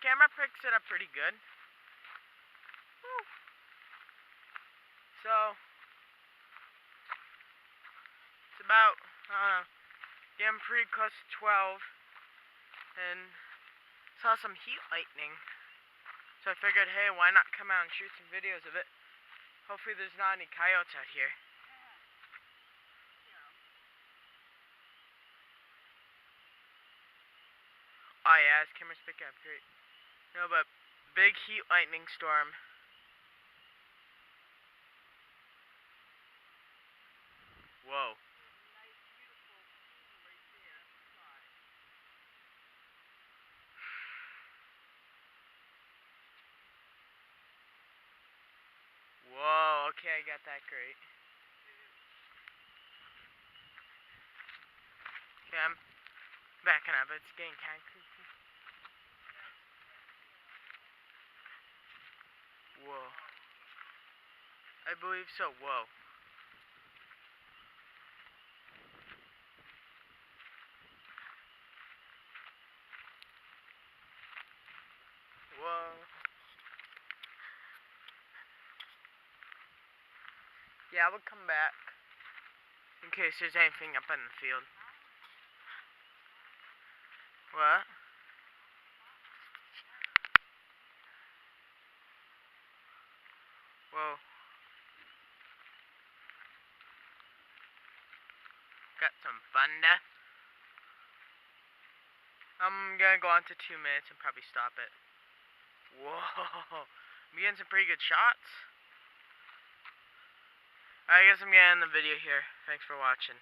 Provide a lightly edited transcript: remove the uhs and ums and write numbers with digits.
camera picks it up pretty good. Woo. So, it's about, I don't know, getting pretty close to 12. And saw some heat lightning. So I figured, hey, why not come out and shoot some videos of it? Hopefully there's not any coyotes out here. Oh yeah, his camera's picking up great. No, but big heat lightning storm. Whoa. Whoa, okay, I got that great. Okay, I'm backing up. It's getting kind of creepy. Whoa. I believe so. Whoa. Whoa. Yeah, I will come back in case there's anything up in the field. What? Whoa. Got some thunder. I'm gonna go on to 2 minutes and probably stop it. Whoa. I'm getting some pretty good shots. I guess I'm gonna end the video here. Thanks for watching.